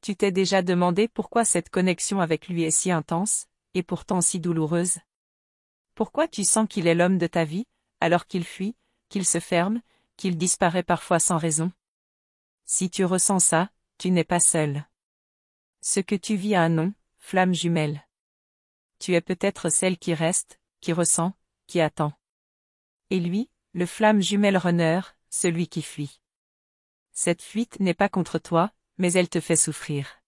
Tu t'es déjà demandé pourquoi cette connexion avec lui est si intense, et pourtant si douloureuse? Pourquoi tu sens qu'il est l'homme de ta vie, alors qu'il fuit, qu'il se ferme, qu'il disparaît parfois sans raison? Si tu ressens ça, tu n'es pas seul. Ce que tu vis a un nom, flamme jumelle. Tu es peut-être celle qui reste, qui ressent, qui attend. Et lui, le flamme jumelle runner, celui qui fuit. Cette fuite n'est pas contre toi, mais elle te fait souffrir.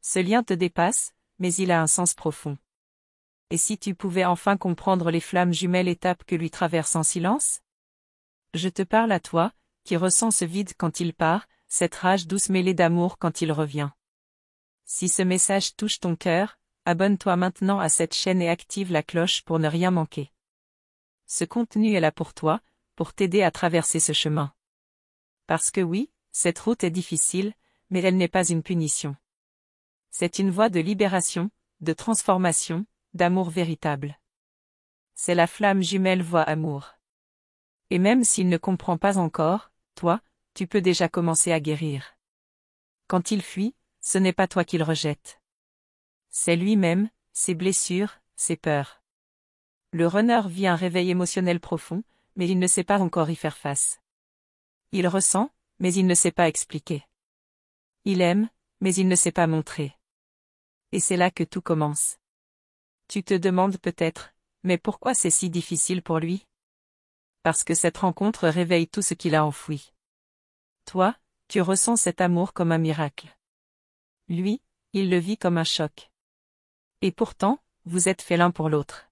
Ce lien te dépasse, mais il a un sens profond. Et si tu pouvais enfin comprendre les flammes jumelles étapes que lui traverse en silence? Je te parle à toi, qui ressens ce vide quand il part, cette rage douce mêlée d'amour quand il revient. Si ce message touche ton cœur, abonne-toi maintenant à cette chaîne et active la cloche pour ne rien manquer. Ce contenu est là pour toi, pour t'aider à traverser ce chemin. Parce que oui, cette route est difficile, mais elle n'est pas une punition. C'est une voie de libération, de transformation, d'amour véritable. C'est la flamme jumelle voie amour. Et même s'il ne comprend pas encore, toi, tu peux déjà commencer à guérir. Quand il fuit, ce n'est pas toi qu'il rejette. C'est lui-même, ses blessures, ses peurs. Le runner vit un réveil émotionnel profond, mais il ne sait pas encore y faire face. Il ressent, mais il ne sait pas expliquer. Il aime, mais il ne sait pas montrer. Et c'est là que tout commence. Tu te demandes peut-être, mais pourquoi c'est si difficile pour lui? Parce que cette rencontre réveille tout ce qu'il a enfoui. Toi, tu ressens cet amour comme un miracle. Lui, il le vit comme un choc. Et pourtant, vous êtes faits l'un pour l'autre.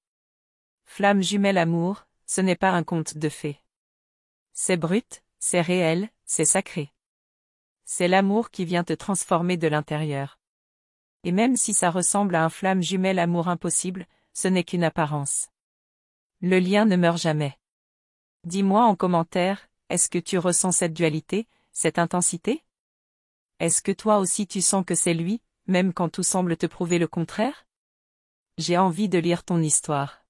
Flamme jumelle amour, ce n'est pas un conte de fées. C'est brut, c'est réel, c'est sacré. C'est l'amour qui vient te transformer de l'intérieur. Et même si ça ressemble à un flamme jumelle amour impossible, ce n'est qu'une apparence. Le lien ne meurt jamais. Dis-moi en commentaire, est-ce que tu ressens cette dualité, cette intensité? Est-ce que toi aussi tu sens que c'est lui, même quand tout semble te prouver le contraire? J'ai envie de lire ton histoire.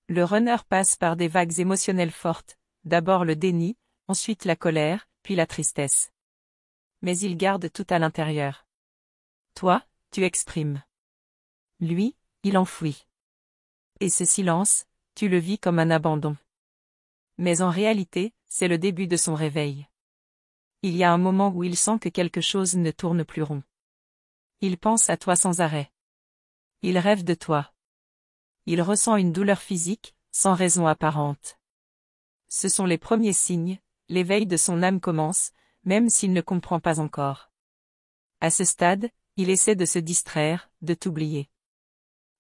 Le runner passe par des vagues émotionnelles fortes, d'abord le déni, ensuite la colère, puis la tristesse. Mais il garde tout à l'intérieur. Toi, tu exprimes. Lui, il enfouit. Et ce silence, tu le vis comme un abandon. Mais en réalité, c'est le début de son réveil. Il y a un moment où il sent que quelque chose ne tourne plus rond. Il pense à toi sans arrêt. Il rêve de toi. Il ressent une douleur physique, sans raison apparente. Ce sont les premiers signes, l'éveil de son âme commence, même s'il ne comprend pas encore. À ce stade, il essaie de se distraire, de t'oublier.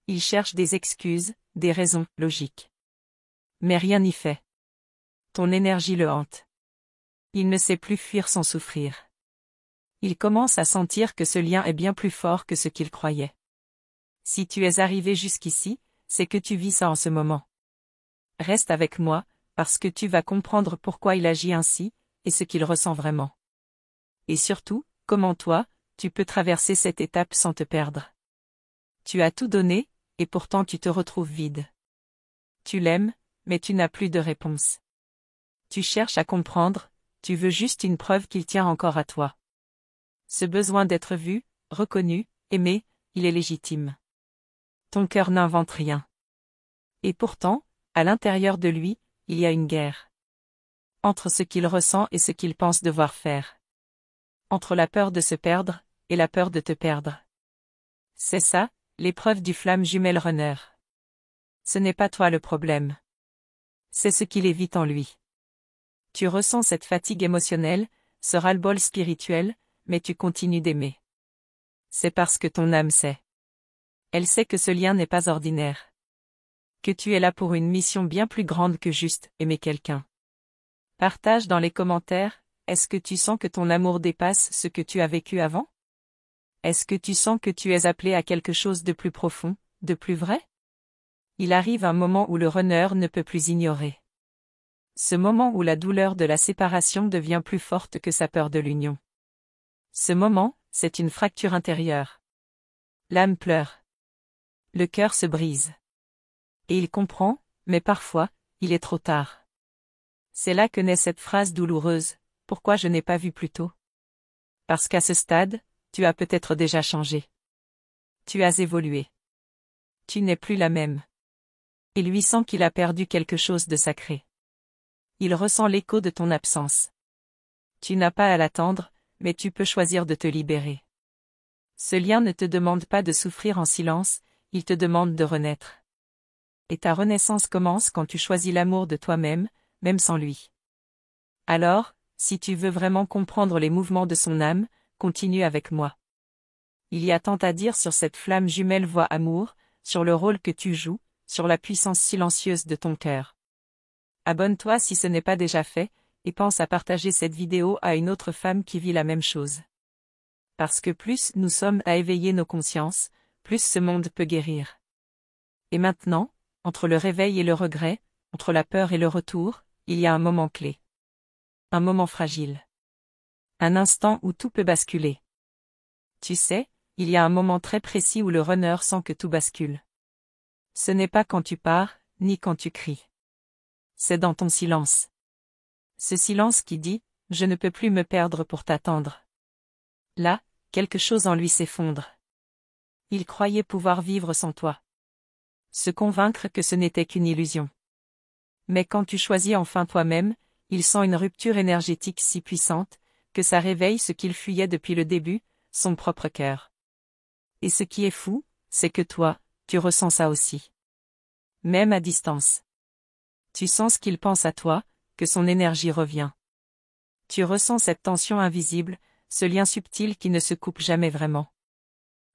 Il cherche des excuses, des raisons logiques. Mais rien n'y fait. Ton énergie le hante. Il ne sait plus fuir sans souffrir. Il commence à sentir que ce lien est bien plus fort que ce qu'il croyait. Si tu es arrivé jusqu'ici, c'est que tu vis ça en ce moment. Reste avec moi, parce que tu vas comprendre pourquoi il agit ainsi, et ce qu'il ressent vraiment. Et surtout, comment toi, tu peux traverser cette étape sans te perdre. Tu as tout donné, et pourtant tu te retrouves vide. Tu l'aimes, mais tu n'as plus de réponse. Tu cherches à comprendre, tu veux juste une preuve qu'il tient encore à toi. Ce besoin d'être vu, reconnu, aimé, il est légitime. Ton cœur n'invente rien. Et pourtant, à l'intérieur de lui, il y a une guerre. Entre ce qu'il ressent et ce qu'il pense devoir faire. Entre la peur de se perdre, et la peur de te perdre. C'est ça, l'épreuve du flamme jumelle runner. Ce n'est pas toi le problème. C'est ce qu'il évite en lui. Tu ressens cette fatigue émotionnelle, ce ras-le-bol spirituel, mais tu continues d'aimer. C'est parce que ton âme sait. Elle sait que ce lien n'est pas ordinaire. Que tu es là pour une mission bien plus grande que juste aimer quelqu'un. Partage dans les commentaires, est-ce que tu sens que ton amour dépasse ce que tu as vécu avant? Est-ce que tu sens que tu es appelé à quelque chose de plus profond, de plus vrai? Il arrive un moment où le runner ne peut plus ignorer. Ce moment où la douleur de la séparation devient plus forte que sa peur de l'union. Ce moment, c'est une fracture intérieure. L'âme pleure. Le cœur se brise. Et il comprend, mais parfois, il est trop tard. C'est là que naît cette phrase douloureuse, pourquoi je n'ai pas vu plus tôt? Parce qu'à ce stade, tu as peut-être déjà changé. Tu as évolué. Tu n'es plus la même. Il lui sent qu'il a perdu quelque chose de sacré. Il ressent l'écho de ton absence. Tu n'as pas à l'attendre, mais tu peux choisir de te libérer. Ce lien ne te demande pas de souffrir en silence, il te demande de renaître. Et ta renaissance commence quand tu choisis l'amour de toi-même, même sans lui. Alors, si tu veux vraiment comprendre les mouvements de son âme, continue avec moi. Il y a tant à dire sur cette flamme jumelle voix amour, sur le rôle que tu joues, sur la puissance silencieuse de ton cœur. Abonne-toi si ce n'est pas déjà fait, et pense à partager cette vidéo à une autre femme qui vit la même chose. Parce que plus nous sommes à éveiller nos consciences, plus ce monde peut guérir. Et maintenant, entre le réveil et le regret, entre la peur et le retour, il y a un moment clé. Un moment fragile. Un instant où tout peut basculer. Tu sais, il y a un moment très précis où le runner sent que tout bascule. Ce n'est pas quand tu pars, ni quand tu cries. C'est dans ton silence. Ce silence qui dit, je ne peux plus me perdre pour t'attendre. Là, quelque chose en lui s'effondre. Il croyait pouvoir vivre sans toi. Se convaincre que ce n'était qu'une illusion. Mais quand tu choisis enfin toi-même, il sent une rupture énergétique si puissante, que ça réveille ce qu'il fuyait depuis le début, son propre cœur. Et ce qui est fou, c'est que toi, tu ressens ça aussi. Même à distance. Tu sens ce qu'il pense à toi, que son énergie revient. Tu ressens cette tension invisible, ce lien subtil qui ne se coupe jamais vraiment.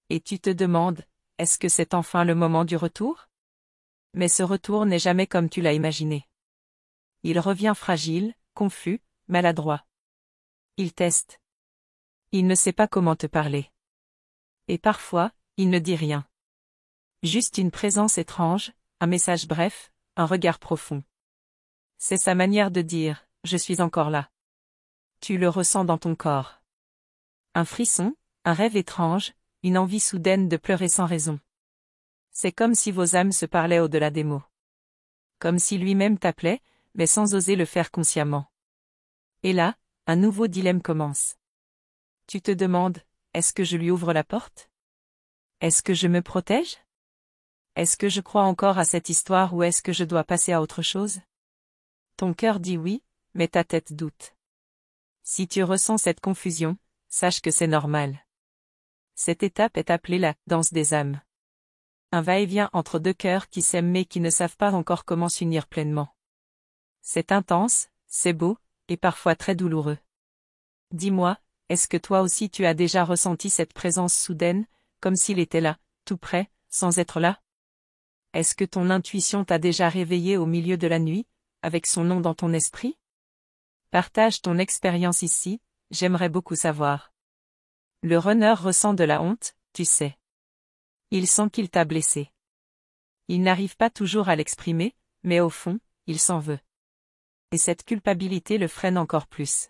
Et tu te demandes, est-ce que c'est enfin le moment du retour? Mais ce retour n'est jamais comme tu l'as imaginé. Il revient fragile, confus, maladroit. Il teste. Il ne sait pas comment te parler. Et parfois, il ne dit rien. Juste une présence étrange, un message bref, un regard profond. C'est sa manière de dire, je suis encore là. Tu le ressens dans ton corps. Un frisson, un rêve étrange, une envie soudaine de pleurer sans raison. C'est comme si vos âmes se parlaient au-delà des mots. Comme si lui-même t'appelait, mais sans oser le faire consciemment. Et là, un nouveau dilemme commence. Tu te demandes, est-ce que je lui ouvre la porte? Est-ce que je me protège? Est-ce que je crois encore à cette histoire ou est-ce que je dois passer à autre chose? Ton cœur dit oui, mais ta tête doute. Si tu ressens cette confusion, sache que c'est normal. Cette étape est appelée la danse des âmes. Un va-et-vient entre deux cœurs qui s'aiment mais qui ne savent pas encore comment s'unir pleinement. C'est intense, c'est beau, et parfois très douloureux. Dis-moi, est-ce que toi aussi tu as déjà ressenti cette présence soudaine, comme s'il était là, tout près, sans être là? Est-ce que ton intuition t'a déjà réveillé au milieu de la nuit, avec son nom dans ton esprit? Partage ton expérience ici, j'aimerais beaucoup savoir. Le runner ressent de la honte, tu sais. Il sent qu'il t'a blessé. Il n'arrive pas toujours à l'exprimer, mais au fond, il s'en veut. Et cette culpabilité le freine encore plus.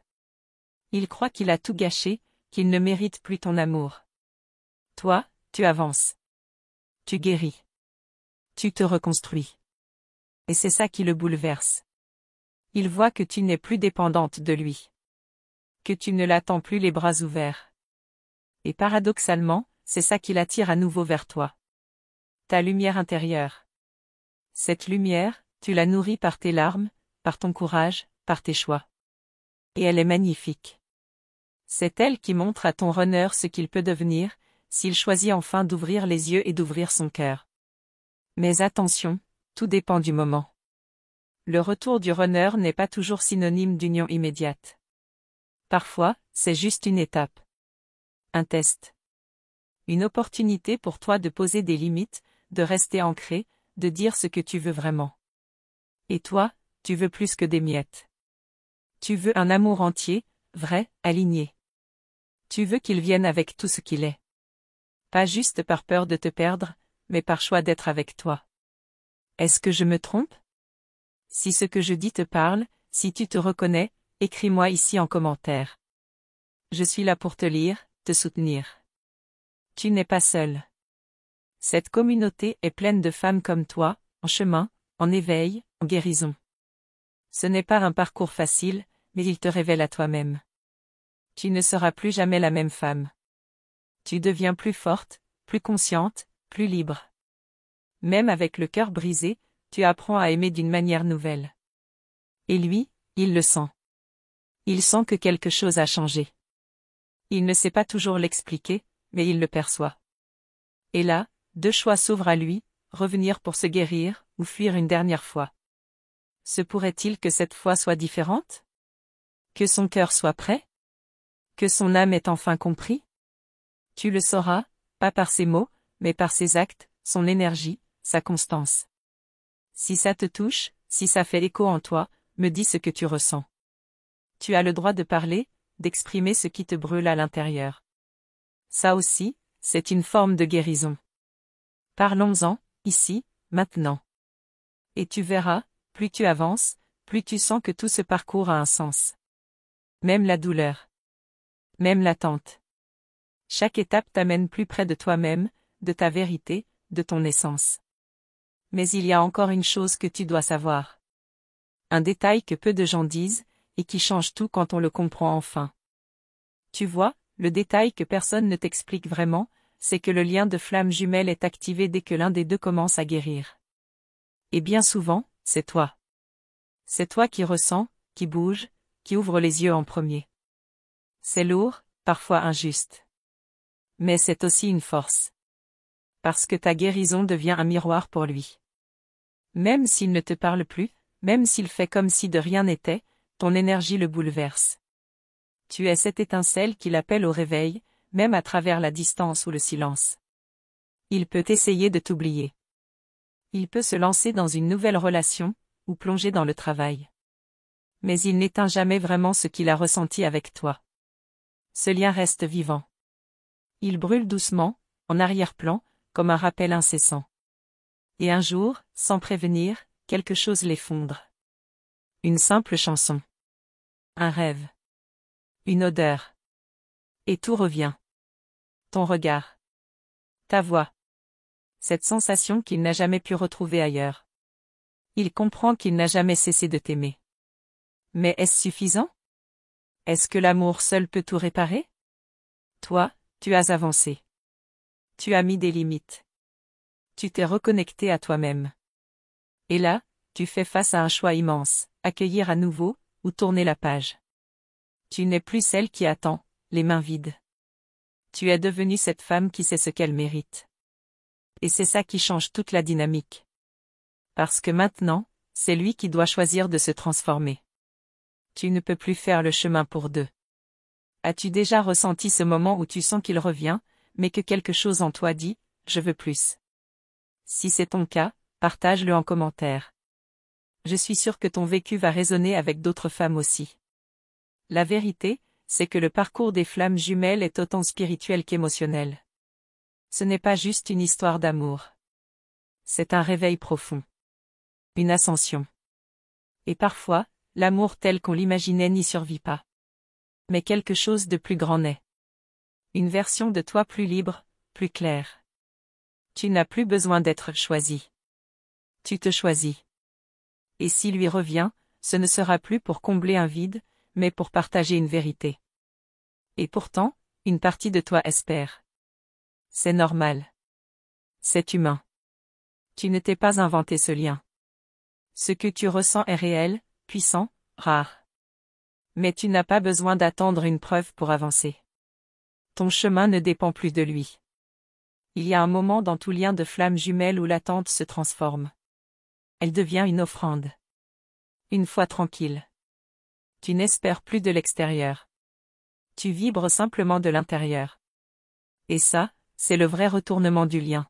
Il croit qu'il a tout gâché, qu'il ne mérite plus ton amour. Toi, tu avances. Tu guéris. Tu te reconstruis. Et c'est ça qui le bouleverse. Il voit que tu n'es plus dépendante de lui. Que tu ne l'attends plus les bras ouverts. Et paradoxalement, c'est ça qui l'attire à nouveau vers toi. Ta lumière intérieure. Cette lumière, tu la nourris par tes larmes, par ton courage, par tes choix. Et elle est magnifique. C'est elle qui montre à ton runner ce qu'il peut devenir, s'il choisit enfin d'ouvrir les yeux et d'ouvrir son cœur. Mais attention, tout dépend du moment. Le retour du runner n'est pas toujours synonyme d'union immédiate. Parfois, c'est juste une étape. Un test. Une opportunité pour toi de poser des limites, de rester ancré, de dire ce que tu veux vraiment. Et toi, tu veux plus que des miettes. Tu veux un amour entier, vrai, aligné. Tu veux qu'il vienne avec tout ce qu'il est. Pas juste par peur de te perdre, mais par choix d'être avec toi. Est-ce que je me trompe? Si ce que je dis te parle, si tu te reconnais, écris-moi ici en commentaire. Je suis là pour te lire, te soutenir. Tu n'es pas seul. Cette communauté est pleine de femmes comme toi, en chemin, en éveil, en guérison. Ce n'est pas un parcours facile, mais il te révèle à toi-même. Tu ne seras plus jamais la même femme. Tu deviens plus forte, plus consciente, plus libre. Même avec le cœur brisé, tu apprends à aimer d'une manière nouvelle. Et lui, il le sent. Il sent que quelque chose a changé. Il ne sait pas toujours l'expliquer, mais il le perçoit. Et là, deux choix s'ouvrent à lui, revenir pour se guérir, ou fuir une dernière fois. Se pourrait-il que cette fois soit différente? Que son cœur soit prêt? Que son âme ait enfin compris? Tu le sauras, pas par ses mots, mais par ses actes, son énergie, sa constance. Si ça te touche, si ça fait écho en toi, me dis ce que tu ressens. Tu as le droit de parler, d'exprimer ce qui te brûle à l'intérieur. Ça aussi, c'est une forme de guérison. Parlons-en, ici, maintenant. Et tu verras, plus tu avances, plus tu sens que tout ce parcours a un sens. Même la douleur. Même l'attente. Chaque étape t'amène plus près de toi-même, de ta vérité, de ton essence. Mais il y a encore une chose que tu dois savoir. Un détail que peu de gens disent, et qui change tout quand on le comprend enfin. Tu vois, le détail que personne ne t'explique vraiment, c'est que le lien de flamme jumelle est activé dès que l'un des deux commence à guérir. Et bien souvent, c'est toi. C'est toi qui ressens, qui bouge, qui ouvre les yeux en premier. C'est lourd, parfois injuste. Mais c'est aussi une force. Parce que ta guérison devient un miroir pour lui. Même s'il ne te parle plus, même s'il fait comme si de rien n'était, ton énergie le bouleverse. Tu es cette étincelle qui l'appelle au réveil, même à travers la distance ou le silence. Il peut essayer de t'oublier. Il peut se lancer dans une nouvelle relation, ou plonger dans le travail. Mais il n'éteint jamais vraiment ce qu'il a ressenti avec toi. Ce lien reste vivant. Il brûle doucement, en arrière-plan, comme un rappel incessant. Et un jour, sans prévenir, quelque chose l'effondre. Une simple chanson. Un rêve. Une odeur. Et tout revient. Ton regard. Ta voix. Cette sensation qu'il n'a jamais pu retrouver ailleurs. Il comprend qu'il n'a jamais cessé de t'aimer. Mais est-ce suffisant? Est-ce que l'amour seul peut tout réparer? Toi, tu as avancé. Tu as mis des limites. Tu t'es reconnecté à toi-même. Et là, tu fais face à un choix immense, accueillir à nouveau, ou tourner la page. Tu n'es plus celle qui attend, les mains vides. Tu es devenue cette femme qui sait ce qu'elle mérite. Et c'est ça qui change toute la dynamique. Parce que maintenant, c'est lui qui doit choisir de se transformer. Tu ne peux plus faire le chemin pour deux. As-tu déjà ressenti ce moment où tu sens qu'il revient, mais que quelque chose en toi dit, je veux plus? Si c'est ton cas, partage-le en commentaire. Je suis sûre que ton vécu va résonner avec d'autres femmes aussi. La vérité, c'est que le parcours des flammes jumelles est autant spirituel qu'émotionnel. Ce n'est pas juste une histoire d'amour. C'est un réveil profond. Une ascension. Et parfois, l'amour tel qu'on l'imaginait n'y survit pas. Mais quelque chose de plus grand naît. Une version de toi plus libre, plus claire. Tu n'as plus besoin d'être choisi. Tu te choisis. Et s'il lui revient, ce ne sera plus pour combler un vide, mais pour partager une vérité. Et pourtant, une partie de toi espère. C'est normal. C'est humain. Tu ne t'es pas inventé ce lien. Ce que tu ressens est réel, puissant, rare. Mais tu n'as pas besoin d'attendre une preuve pour avancer. Ton chemin ne dépend plus de lui. Il y a un moment dans tout lien de flamme jumelle où l'attente se transforme. Elle devient une offrande. Une fois tranquille. Tu n'espères plus de l'extérieur. Tu vibres simplement de l'intérieur. Et ça, c'est le vrai retournement du lien.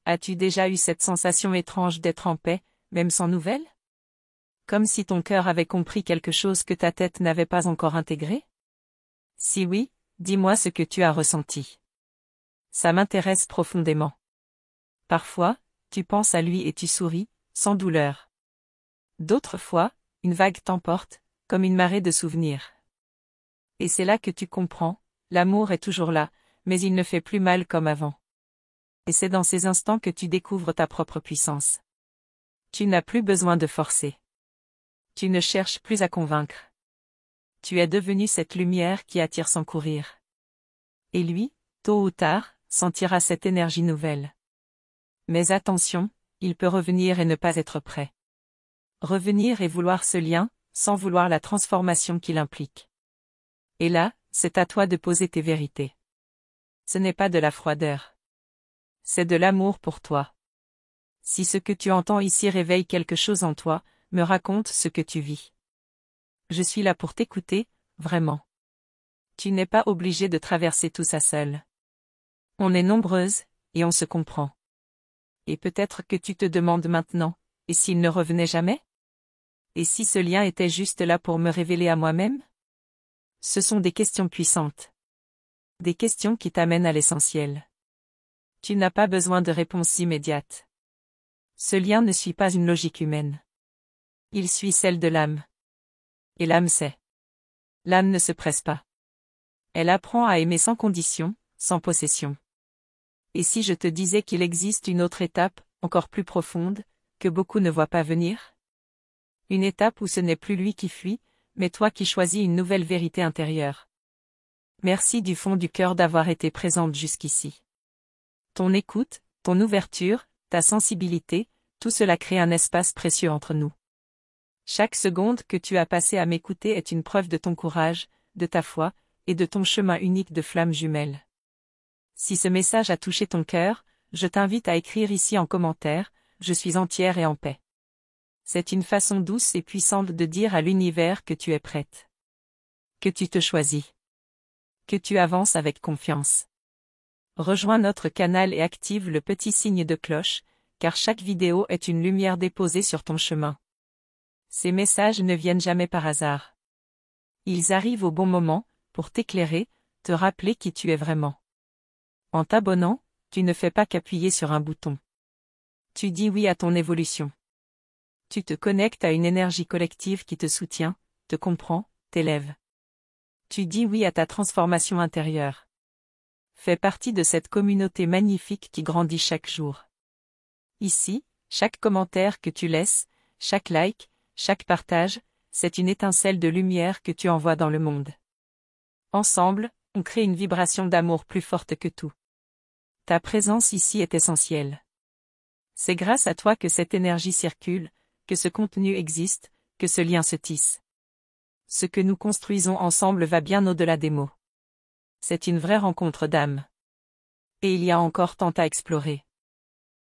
As-tu déjà eu cette sensation étrange d'être en paix, même sans nouvelles? Comme si ton cœur avait compris quelque chose que ta tête n'avait pas encore intégré? Si oui, dis-moi ce que tu as ressenti. Ça m'intéresse profondément. Parfois, tu penses à lui et tu souris, sans douleur. D'autres fois, une vague t'emporte, comme une marée de souvenirs. Et c'est là que tu comprends, l'amour est toujours là, mais il ne fait plus mal comme avant. Et c'est dans ces instants que tu découvres ta propre puissance. Tu n'as plus besoin de forcer. Tu ne cherches plus à convaincre. Tu es devenu cette lumière qui attire sans courir. Et lui, tôt ou tard, sentira cette énergie nouvelle. Mais attention, il peut revenir et ne pas être prêt. Revenir et vouloir ce lien, sans vouloir la transformation qu'il implique. Et là, c'est à toi de poser tes vérités. Ce n'est pas de la froideur. C'est de l'amour pour toi. Si ce que tu entends ici réveille quelque chose en toi, me raconte ce que tu vis. Je suis là pour t'écouter, vraiment. Tu n'es pas obligé de traverser tout ça seul. On est nombreuses, et on se comprend. Et peut-être que tu te demandes maintenant, et s'il ne revenait jamais? Et si ce lien était juste là pour me révéler à moi-même? Ce sont des questions puissantes. Des questions qui t'amènent à l'essentiel. Tu n'as pas besoin de réponses immédiates. Ce lien ne suit pas une logique humaine. Il suit celle de l'âme. Et l'âme sait. L'âme ne se presse pas. Elle apprend à aimer sans condition, sans possession. Et si je te disais qu'il existe une autre étape, encore plus profonde, que beaucoup ne voient pas venir? Une étape où ce n'est plus lui qui fuit, mais toi qui choisis une nouvelle vérité intérieure. Merci du fond du cœur d'avoir été présente jusqu'ici. Ton écoute, ton ouverture, ta sensibilité, tout cela crée un espace précieux entre nous. Chaque seconde que tu as passée à m'écouter est une preuve de ton courage, de ta foi, et de ton chemin unique de flammes jumelles. Si ce message a touché ton cœur, je t'invite à écrire ici en commentaire, je suis entière et en paix. C'est une façon douce et puissante de dire à l'univers que tu es prête. Que tu te choisis. Que tu avances avec confiance. Rejoins notre canal et active le petit signe de cloche, car chaque vidéo est une lumière déposée sur ton chemin. Ces messages ne viennent jamais par hasard. Ils arrivent au bon moment, pour t'éclairer, te rappeler qui tu es vraiment. En t'abonnant, tu ne fais pas qu'appuyer sur un bouton. Tu dis oui à ton évolution. Tu te connectes à une énergie collective qui te soutient, te comprend, t'élève. Tu dis oui à ta transformation intérieure. Fais partie de cette communauté magnifique qui grandit chaque jour. Ici, chaque commentaire que tu laisses, chaque like, chaque partage, c'est une étincelle de lumière que tu envoies dans le monde. Ensemble, on crée une vibration d'amour plus forte que tout. Ta présence ici est essentielle. C'est grâce à toi que cette énergie circule, que ce contenu existe, que ce lien se tisse. Ce que nous construisons ensemble va bien au-delà des mots. C'est une vraie rencontre d'âme. Et il y a encore tant à explorer.